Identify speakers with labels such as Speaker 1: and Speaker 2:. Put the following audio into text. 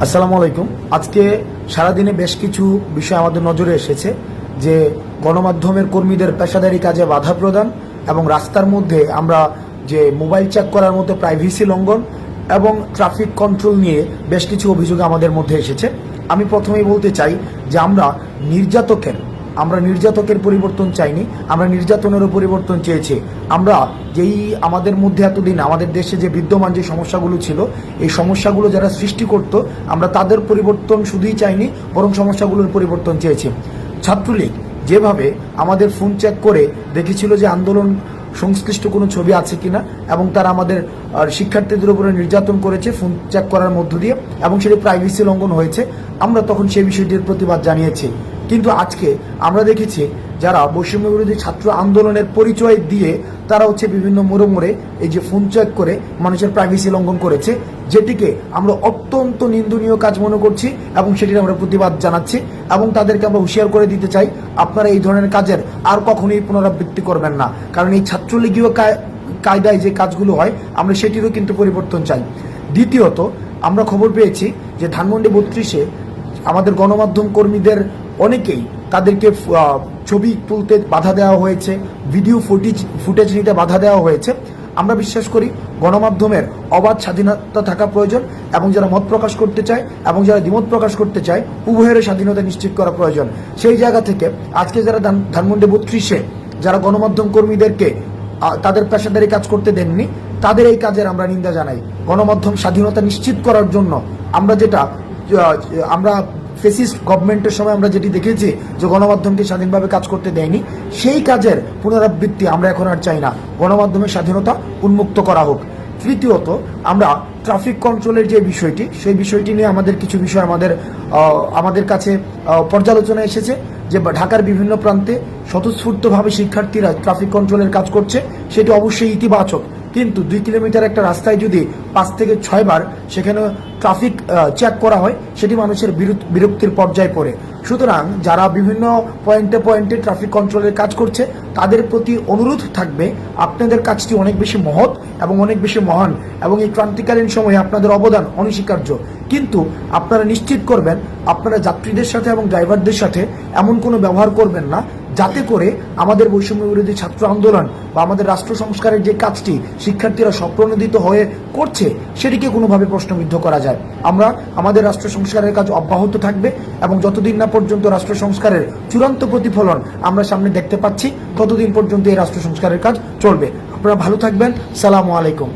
Speaker 1: আসসালামু আলাইকুম। আজকে সারাদিনে বেশ কিছু বিষয় আমাদের নজরে এসেছে যে গণমাধ্যমের কর্মীদের পেশাদারি কাজে বাধা প্রদান এবং রাস্তার মধ্যে আমরা যে মোবাইল চেক করার মতো প্রাইভেসি লঙ্ঘন এবং ট্রাফিক কন্ট্রোল নিয়ে বেশ কিছু অভিযোগ আমাদের মধ্যে এসেছে। আমি প্রথমেই বলতে চাই যে আমরা নির্যাতকের পরিবর্তন চাইনি, আমরা নির্যাতনেরও পরিবর্তন চেয়েছি। আমরা যেই আমাদের মধ্যে এতদিন আমাদের দেশে যে বিদ্যমান যে সমস্যাগুলো ছিল, এই সমস্যাগুলো যারা সৃষ্টি করত, আমরা তাদের পরিবর্তন শুধুই চাইনি, বরং সমস্যাগুলোর পরিবর্তন চেয়েছি। ছাত্রলীগ যেভাবে আমাদের ফোন চেক করে দেখেছিল যে আন্দোলন সংশ্লিষ্ট কোনো ছবি আছে কিনা, এবং তারা আমাদের শিক্ষার্থীদের উপরে নির্যাতন করেছে ফোন চেক করার মধ্য দিয়ে, এবং সেটি প্রাইভেসি লঙ্ঘন হয়েছে, আমরা তখন সেই বিষয়টির প্রতিবাদ জানিয়েছি। কিন্তু আজকে আমরা দেখেছি যারা বৈষম্য বিরোধী ছাত্র আন্দোলনের পরিচয় দিয়ে তারা বিভিন্ন মোড়ে এই যে ফোন চেক করে মানুষের প্রাইভেসি লঙ্ঘন করেছে, যেটিকে আমরা অত্যন্ত নিন্দনীয় কাজ মনে করছি এবং সেটির আমরা প্রতিবাদ জানাচ্ছি এবং তাদেরকে আমরা হুঁশিয়ার করে দিতে চাই, আপনারা এই ধরনের কাজের আর কখনোই পুনরাবৃত্তি করবেন না। কারণ এই ছাত্রলীগীয় কায়দায় যে কাজগুলো হয়, আমরা সেটিরও কিন্তু পরিবর্তন চাই। দ্বিতীয়ত, আমরা খবর পেয়েছি যে ধানমন্ডি 32-এ আমাদের গণমাধ্যম কর্মীদের অনেকেই তাদেরকে ছবি তুলতে বাধা দেওয়া হয়েছে, ভিডিও ফুটেজ নিতে বাধা দেওয়া হয়েছে। আমরা বিশ্বাস করি গণমাধ্যমের অবাধ স্বাধীনতা থাকা প্রয়োজন, এবং যারা মত প্রকাশ করতে চায় এবং যারা দ্বিমত প্রকাশ করতে চায়, উভয়ের স্বাধীনতা নিশ্চিত করা প্রয়োজন। সেই জায়গা থেকে আজকে যারা ধানমন্ডি 32-এ যারা গণমাধ্যম কর্মীদেরকে তাদের পেশাদারি কাজ করতে দেননি, তাদের এই কাজের আমরা নিন্দা জানাই। গণমাধ্যম স্বাধীনতা নিশ্চিত করার জন্য আমরা ফেসিস্ট গভর্নমেন্টের সময় আমরা যেটি দেখেছি যে গণমাধ্যমকে স্বাধীনভাবে কাজ করতে দেয়নি, সেই কাজের পুনরাবৃত্তি আমরা এখন আর চাই না। গণমাধ্যমের স্বাধীনতা উন্মুক্ত করা হোক। তৃতীয়ত, আমরা ট্রাফিক কন্ট্রোলের যে বিষয়টি, সেই বিষয়টি নিয়ে আমাদের কিছু বিষয় আমাদের কাছে পর্যালোচনা এসেছে যে ঢাকার বিভিন্ন প্রান্তে স্বতঃস্ফূর্তভাবে শিক্ষার্থীরা ট্রাফিক কন্ট্রোলের কাজ করছে, সেটি অবশ্যই ইতিবাচক। কিন্তু 2 কিলোমিটার একটা রাস্তায় যদি 5 থেকে 6 বার সেখানে ট্রাফিক চেক করা হয়, সেটি মানুষের বিরক্তির পর্যায়ে পড়ে। সুতরাং যারা বিভিন্ন পয়েন্টে ট্রাফিক কন্ট্রোলের কাজ করছে, তাদের প্রতি অনুরোধ থাকবে, আপনাদের কাজটি অনেক বেশি মহৎ এবং অনেক বেশি মহান, এবং এই ক্রান্তিকালীন সময়ে আপনাদের অবদান অনস্বীকার্য। কিন্তু আপনারা নিশ্চিত করবেন আপনারা যাত্রীদের সাথে এবং ড্রাইভারদের সাথে এমন কোনো ব্যবহার করবেন না যাতে করে আমাদের বৈষম্য বিরোধী ছাত্র আন্দোলন বা আমাদের রাষ্ট্র সংস্কারের যে কাজটি শিক্ষার্থীরা স্বপ্রণোদিত হয়ে করছে, সেটিকে কোনোভাবে প্রশ্নবিদ্ধ করা যায়। আমরা আমাদের রাষ্ট্র সংস্কারের কাজ অব্যাহত থাকবে, এবং যতদিন না পর্যন্ত রাষ্ট্র সংস্কারের চূড়ান্ত প্রতিফলন আমরা সামনে দেখতে পাচ্ছি, ততদিন পর্যন্ত এই রাষ্ট্র সংস্কারের কাজ চলবে। আপনারা ভালো থাকবেন। সালামু আলাইকুম।